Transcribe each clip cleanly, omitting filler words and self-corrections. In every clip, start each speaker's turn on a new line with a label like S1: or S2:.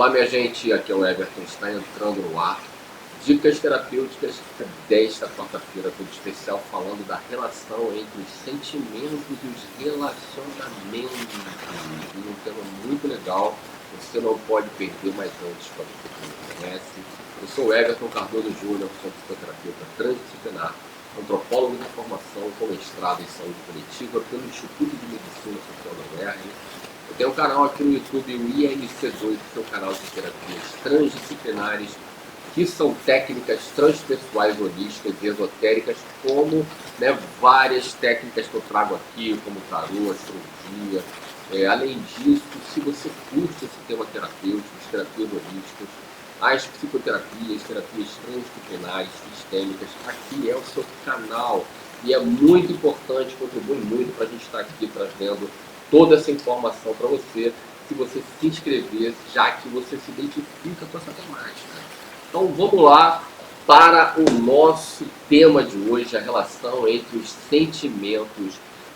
S1: Olá, minha gente, aqui é o Everton, está entrando no ar. Dicas terapêuticas desta quarta-feira, todo especial, falando da relação entre os sentimentos e os relacionamentos. E um tema muito legal, você não pode perder, mas antes, para você que não conhece, eu sou o Everton Cardoso Júnior, sou psicoterapeuta transdisciplinar, antropólogo de formação com mestrado em saúde coletiva pelo Instituto de Medicina Social da UERJ. Eu tenho um canal aqui no YouTube, o IMC2, que é um canal de terapias transdisciplinares, que são técnicas transpessoais holísticas e esotéricas, como várias técnicas que eu trago aqui, como tarô, astrologia. Além disso, se você curte esse tema terapêutico, as terapias holísticas, as psicoterapias, terapias transdisciplinares, sistêmicas, aqui é o seu canal. E é muito importante, contribui muito para a gente estar aqui trazendo toda essa informação para você, se você se inscrever, já que você se identifica com essa temática. Então vamos lá para o nosso tema de hoje, a relação entre os sentimentos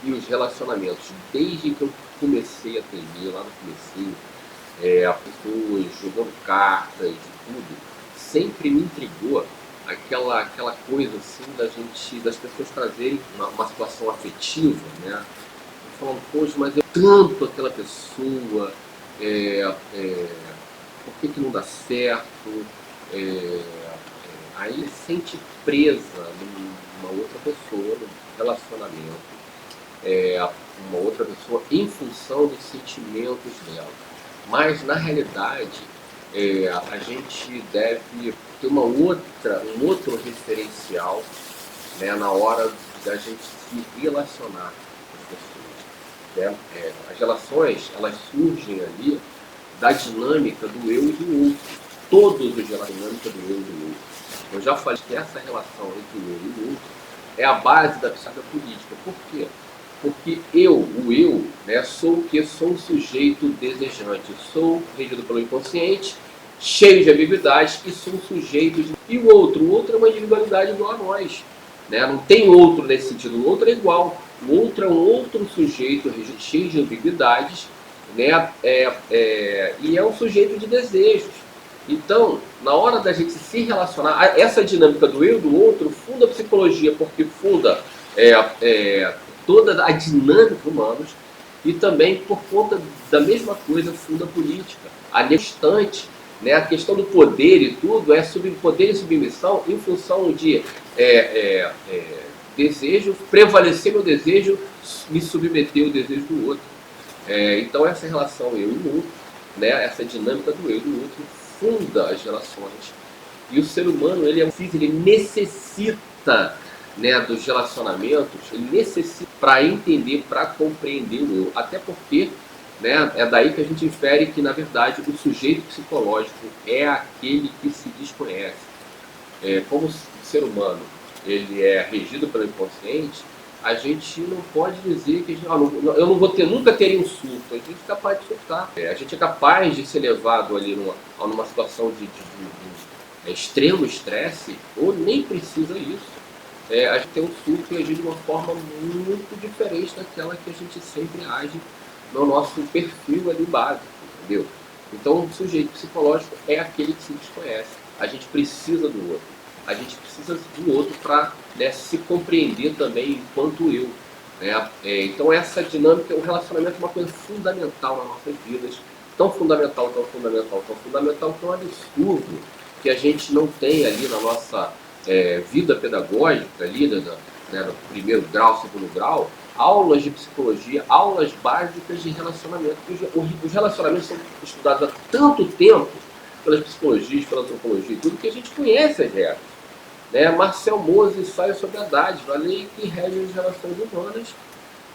S1: e os relacionamentos. Desde que eu comecei a atender, lá no comecinho, a pessoas jogando cartas e tudo, sempre me intrigou aquela coisa assim das pessoas trazerem uma situação afetiva, né? Falando, poxa, mas eu tanto aquela pessoa, por que não dá certo? Aí ele se sente presa numa outra pessoa, num relacionamento, uma outra pessoa em função dos sentimentos dela. Mas na realidade a gente deve ter um outro referencial, né, na hora da gente se relacionar com as pessoas. As relações, elas surgem ali da dinâmica do eu e do outro. Todos os dinâmica do eu e do outro. Eu já falei que essa relação entre o eu e o outro é a base da psicologia política. Por quê? Porque o eu, né, sou o que? Sou um sujeito desejante. Sou regido pelo inconsciente, cheio de ambiguidades, e sou um sujeito de... E o outro é uma individualidade igual a nós. Né? Não tem outro nesse sentido, o outro é igual. O outro é um outro sujeito cheio de ambiguidades, né? E é um sujeito de desejos. Então, na hora da gente se relacionar, essa dinâmica do eu e do outro funda a psicologia, porque funda toda a dinâmica humana, e também, por conta da mesma coisa, funda a política. A instante, né, a questão do poder e tudo, poder e submissão em função de desejo, prevalecer meu desejo, me submeter ao desejo do outro. Então, essa relação eu e o outro, né, essa dinâmica do eu e do outro, funda as relações. E o ser humano, ele necessita, né, dos relacionamentos, ele necessita para entender, para compreender o eu. Até porque, né, é daí que a gente infere que, na verdade, o sujeito psicológico é aquele que se desconhece. Como o ser humano ele é regido pelo inconsciente, a gente não pode dizer que eu não vou nunca teria um surto. A gente é capaz de surtar. A gente é capaz de ser levado ali numa situação de extremo estresse, ou nem precisa isso. A gente tem um surto e agir de uma forma muito diferente daquela que a gente sempre age no nosso perfil ali básico, entendeu? Então, o sujeito psicológico é aquele que se desconhece. A gente precisa do outro. A gente precisa do outro para, né, se compreender também enquanto eu. Né? Então essa dinâmica, o relacionamento é uma coisa fundamental nas nossas vidas. Tão fundamental, que é um absurdo que a gente não tem ali na nossa vida pedagógica, ali, né, no primeiro grau, segundo grau, aulas de psicologia, aulas básicas de relacionamento. Os relacionamentos são estudados há tanto tempo pelas psicologias, pela antropologia e tudo, que a gente conhece as regras. Marcel Moses sai sobre a dádiva, a lei que rege as relações humanas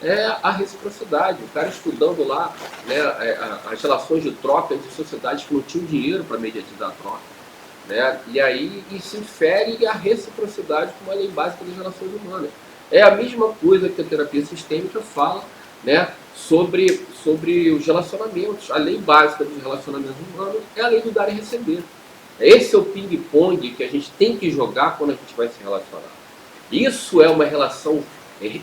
S1: é a reciprocidade. O cara estudando lá, né, as relações de troca entre sociedades que não tinham dinheiro para mediatizar a troca. Né, e aí se infere a reciprocidade como a lei básica das relações humanas. É a mesma coisa que a terapia sistêmica fala, né, sobre os relacionamentos. A lei básica dos relacionamentos humanos é a lei do dar e receber. Esse é o ping-pong que a gente tem que jogar quando a gente vai se relacionar. Isso é uma relação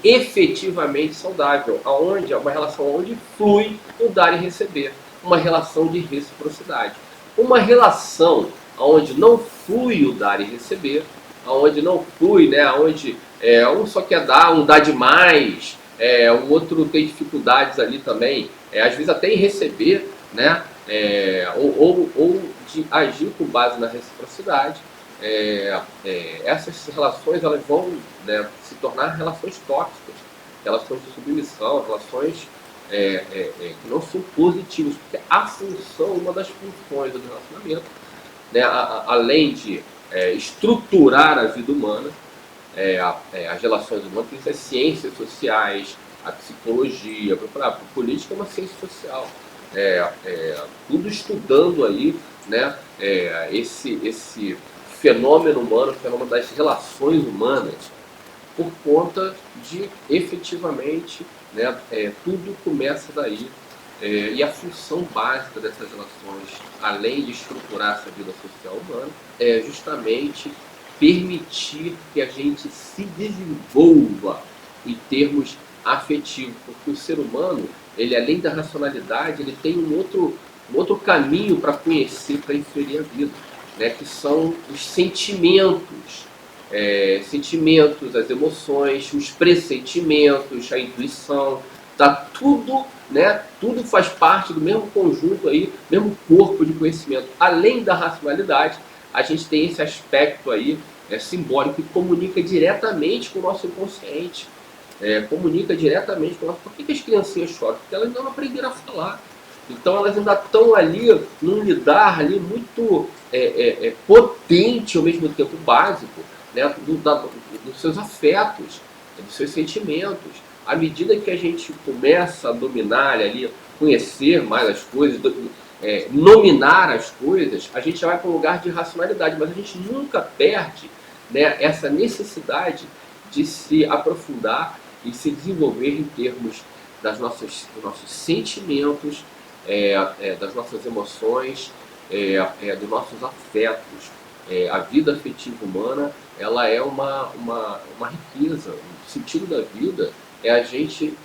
S1: efetivamente saudável, uma relação onde flui o dar e receber, uma relação de reciprocidade. uma relação onde não flui o dar e receber, onde não flui, né, onde um só quer dar, um dá demais, o outro tem dificuldades ali também, às vezes até em receber, né, ou de agir com base na reciprocidade. Essas relações elas vão, né, se tornar relações tóxicas, relações de submissão, relações que não são positivas, porque a função, uma das funções do relacionamento, né, além de estruturar a vida humana, as relações humanas, isso é ciências sociais, a psicologia, a política é uma ciência social, tudo estudando aí, né, esse fenômeno humano, o fenômeno das relações humanas, por conta de efetivamente, né, tudo começa daí. E a função básica dessas relações, além de estruturar essa vida social humana, é justamente permitir que a gente se desenvolva em termos afetivos, porque o ser humano, ele além da racionalidade, ele tem um outro caminho para conhecer, para inferir a vida, né, que são os sentimentos. Sentimentos, as emoções, os pressentimentos, a intuição, tá tudo, né? Tudo faz parte do mesmo conjunto aí, mesmo corpo de conhecimento. Além da racionalidade, a gente tem esse aspecto aí simbólico que comunica diretamente com o nosso inconsciente, comunica diretamente com o nosso. Por que as criancinhas choram? Porque elas ainda não aprenderam a falar. Então elas ainda estão ali num lidar ali muito potente, ao mesmo tempo básico, né, dos seus afetos, dos seus sentimentos. À medida que a gente começa a dominar ali, conhecer mais as coisas, nominar as coisas, a gente já vai para um lugar de racionalidade, mas a gente nunca perde, né, essa necessidade de se aprofundar e se desenvolver em termos dos nossos sentimentos, das nossas emoções, dos nossos afetos. A vida afetiva humana, ela é uma riqueza. O sentido da vida é a gente,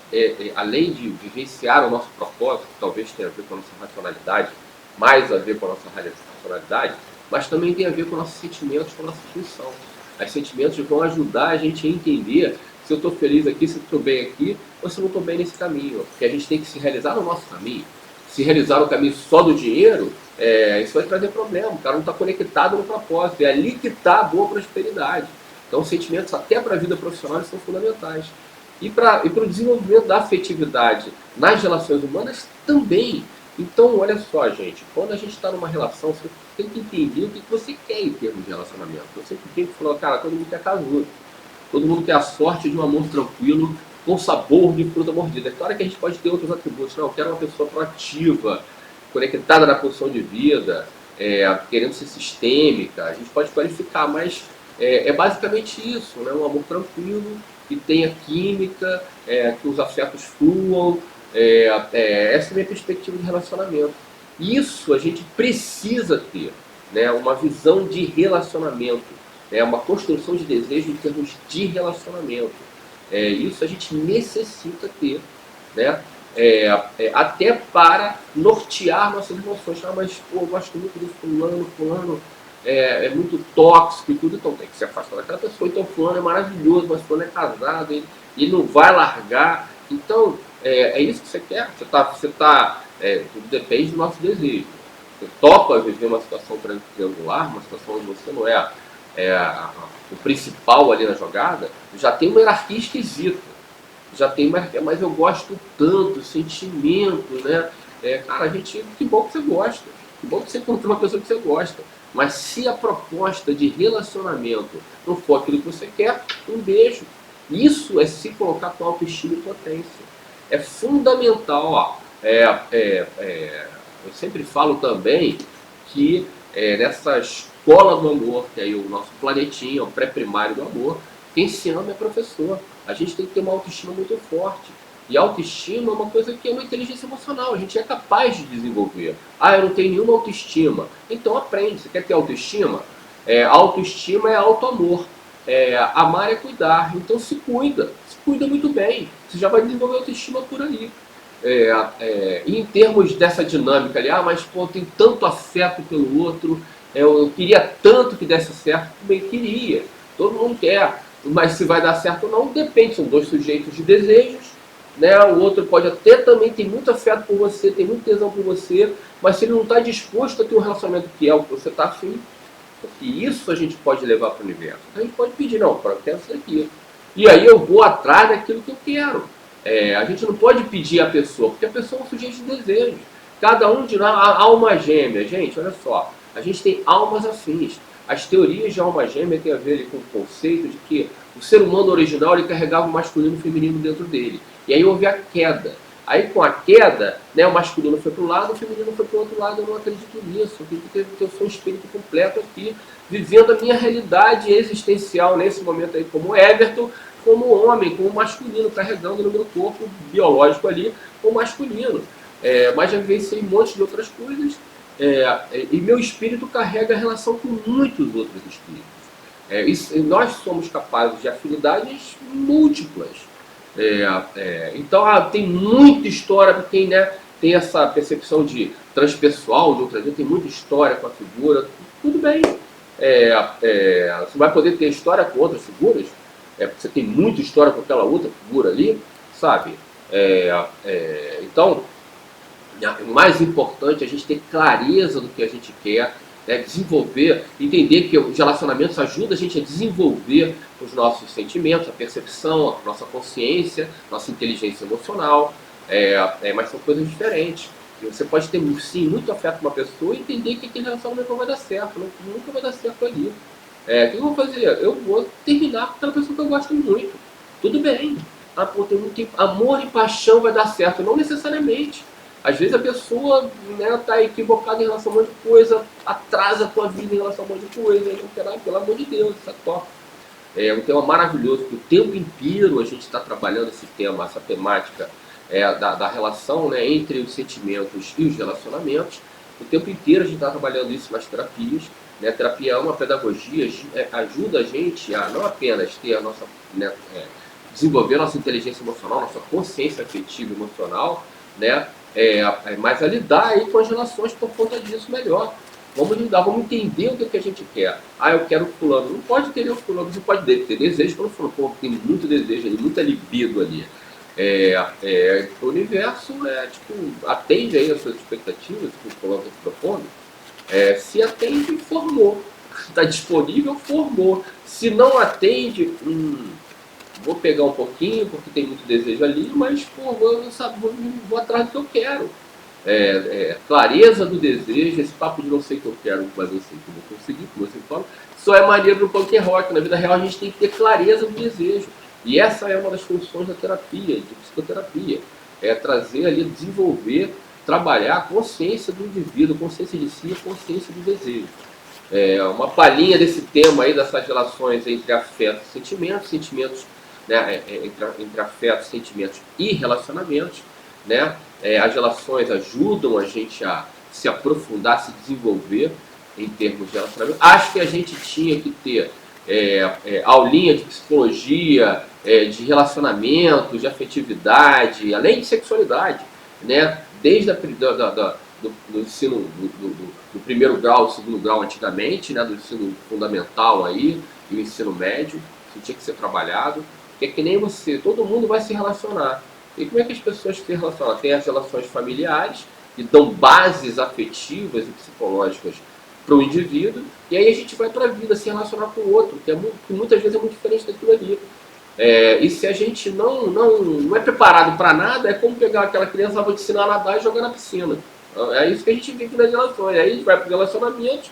S1: além de vivenciar o nosso propósito, que talvez tenha a ver com a nossa racionalidade, mais a ver com a nossa racionalidade, mas também tem a ver com nossos sentimentos, com a nossa função. Os sentimentos vão ajudar a gente a entender se eu estou feliz aqui, se eu estou bem aqui, ou se eu não estou bem nesse caminho. Porque a gente tem que se realizar no nosso caminho. Se realizar no caminho só do dinheiro, isso vai trazer problema. O cara não está conectado no propósito. É ali que está a boa prosperidade. Então, os sentimentos, até para a vida profissional, são fundamentais. E para o desenvolvimento da afetividade nas relações humanas também. Então, olha só, gente, quando a gente está numa relação, você tem que entender o que você quer em termos de relacionamento. Eu sempre tenho que falar, cara, todo mundo quer casulo. Todo mundo quer a sorte de um amor tranquilo, com sabor de fruta mordida. É claro que a gente pode ter outros atributos. Não, eu quero uma pessoa proativa, conectada na função de vida, querendo ser sistêmica. A gente pode qualificar, mas é basicamente isso, né? Um amor tranquilo, que tenha química, que os afetos fluam. Essa é a minha perspectiva de relacionamento. Isso a gente precisa ter, né? Uma visão de relacionamento, uma construção de desejo em termos de relacionamento. Isso a gente necessita ter, né? Até para nortear nossas emoções. Mas eu gosto muito do fulano é muito tóxico e tudo, então tem que se afastar daquela pessoa. Então fulano é maravilhoso, mas fulano é casado, ele não vai largar. Então, é isso que você quer? Tudo depende do nosso desejo. Você topa viver uma situação triangular, uma situação onde você não o principal ali na jogada, já tem uma hierarquia esquisita. Já tem, mas eu gosto tanto, sentimento, né? Cara, que bom que você gosta. Que bom que você encontrou uma pessoa que você gosta. Mas se a proposta de relacionamento não for aquilo que você quer, um beijo. Isso é se colocar com autoestima e potência. É fundamental. Ó. Eu sempre falo também que nessa escola do amor, que é aí o nosso planetinha, o pré-primário do amor, quem se ama é professor. A gente tem que ter uma autoestima muito forte. E autoestima é uma coisa que é uma inteligência emocional. A gente é capaz de desenvolver. Eu não tenho nenhuma autoestima. Então aprende. Você quer ter autoestima? Autoestima é auto-amor. Amar é cuidar. Então se cuida. Se cuida muito bem. Você já vai desenvolver autoestima por aí. E em termos dessa dinâmica ali, mas pô, eu tenho tanto afeto pelo outro, eu queria tanto que desse certo, bem queria, todo mundo quer, mas se vai dar certo ou não, depende, são dois sujeitos de desejos, né? O outro pode até também ter muito afeto por você, tem muito tesão por você, mas se ele não está disposto a ter um relacionamento fiel que você está afim, porque isso a gente pode levar para o universo. A gente pode pedir, não, eu quero isso aqui. E aí eu vou atrás daquilo que eu quero. A gente não pode pedir a pessoa, porque a pessoa é um sujeito de desejos. Cada um de nós, a alma gêmea, gente, olha só, a gente tem almas afins. As teorias de alma gêmea têm a ver ali com o conceito de que o ser humano original ele carregava o masculino e o feminino dentro dele. E aí houve a queda. Aí com a queda, né, o masculino foi para um lado, o feminino foi para o outro lado. Eu não acredito nisso. Eu acredito que eu sou um espírito completo aqui, vivendo a minha realidade existencial nesse momento aí como Everton, como homem, como masculino, carregando no meu corpo biológico ali o masculino. Mas já vivenciei um monte de outras coisas. E meu espírito carrega a relação com muitos outros espíritos. Nós somos capazes de afinidades múltiplas. Então tem muita história para quem, né, tem essa percepção de transpessoal, de outra gente, tem muita história com a figura, tudo bem. Você vai poder ter história com outras figuras, porque você tem muita história com aquela outra figura ali, sabe? Então, o mais importante é a gente ter clareza do que a gente quer, desenvolver, entender que os relacionamentos ajudam a gente a desenvolver os nossos sentimentos, a percepção, a nossa consciência, nossa inteligência emocional, mas são coisas diferentes. E você pode ter, sim, muito afeto com uma pessoa e entender que aquele relacionamento não vai dar certo, nunca vai dar certo ali. O que eu vou fazer? Eu vou terminar com aquela pessoa que eu gosto muito. Tudo bem. Tem muito amor e paixão vai dar certo, não necessariamente. Às vezes a pessoa está equivocada em relação a um monte de coisa, atrasa a tua vida em relação a um monte de coisa, e não quer nada, pelo amor de Deus, isso é top. Um tema maravilhoso, que o tempo inteiro a gente está trabalhando esse tema, essa temática da relação, né, entre os sentimentos e os relacionamentos. O tempo inteiro a gente está trabalhando isso nas terapias. Né? A terapia é uma pedagogia, ajuda a gente a não apenas ter a nossa, desenvolver a nossa inteligência emocional, nossa consciência afetiva e emocional, né? Mas a lidar aí com as relações por conta disso melhor. Vamos lidar, vamos entender o que a gente quer. Eu quero fulano. Não pode ter o fulano, você pode ter desejo quando fulano, pô, tem muito desejo ali, muita libido ali. O universo atende aí as suas expectativas, que o fulano está se propondo. Se atende, formou. Está disponível, formou. Se não atende, vou pegar um pouquinho, porque tem muito desejo ali, mas vou atrás do que eu quero. Clareza do desejo, esse papo de não sei o que eu quero, mas eu sei que eu vou conseguir, como você fala, só é maneiro no punk rock. Na vida real a gente tem que ter clareza do desejo. E essa é uma das funções da terapia, de psicoterapia. Trazer ali, desenvolver, trabalhar a consciência do indivíduo, consciência de si, a consciência do desejo. Uma palhinha desse tema aí, dessas relações entre afetos e sentimentos, né, entre afetos, sentimentos e relacionamentos, né? As relações ajudam a gente a se aprofundar, a se desenvolver em termos de relacionamento. Acho que a gente tinha que ter aulinha de psicologia, de relacionamento, de afetividade, além de sexualidade, né? Desde do ensino do primeiro grau, do segundo grau antigamente, né? Do ensino fundamental aí, e o ensino médio, que tinha que ser trabalhado. Porque é que nem você, todo mundo vai se relacionar. E como é que as pessoas se relacionam? Tem as relações familiares, que dão bases afetivas e psicológicas para o indivíduo, e aí a gente vai para a vida se relacionar com o outro, que muitas vezes é muito diferente daquilo ali. E se a gente não é preparado para nada, é como pegar aquela criança, vou te ensinar a nadar e jogar na piscina. É isso que a gente vive nas relações. Aí a gente vai para os relacionamentos,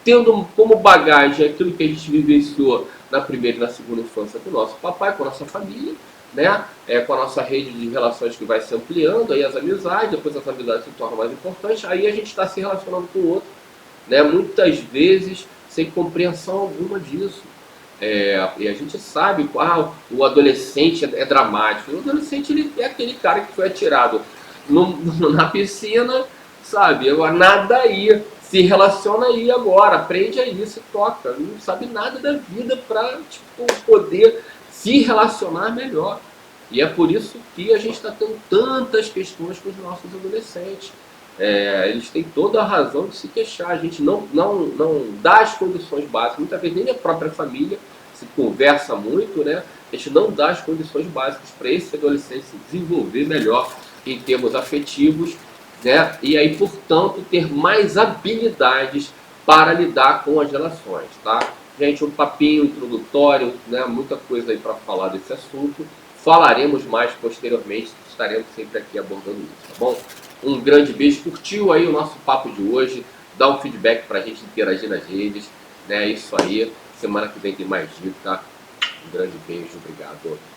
S1: tendo como bagagem aquilo que a gente vivenciou na primeira e na segunda infância com o nosso papai, com a nossa família, né? Com a nossa rede de relações que vai se ampliando, aí as amizades, depois as amizades se tornam mais importantes, aí a gente está se relacionando com o outro, né? Muitas vezes sem compreensão alguma disso. E a gente sabe qual o adolescente é dramático. O adolescente ele é aquele cara que foi atirado na piscina, sabe? Agora nada aí, se relaciona aí agora, aprende aí, se toca, não sabe nada da vida para poder se relacionar melhor. E é por isso que a gente está tendo tantas questões com os nossos adolescentes. Eles têm toda a razão de se queixar. A gente não dá as condições básicas, muitas vezes nem a própria família se conversa muito, né? A gente não dá as condições básicas para esse adolescente se desenvolver melhor em termos afetivos, né? E aí, portanto, ter mais habilidades para lidar com as relações, tá? Gente, um papinho introdutório, né? Muita coisa aí para falar desse assunto. Falaremos mais posteriormente, estaremos sempre aqui abordando isso, tá bom? Um grande beijo, curtiu aí o nosso papo de hoje, dá um feedback para a gente interagir nas redes, né? Isso aí, semana que vem tem mais dica. Um grande beijo, obrigado.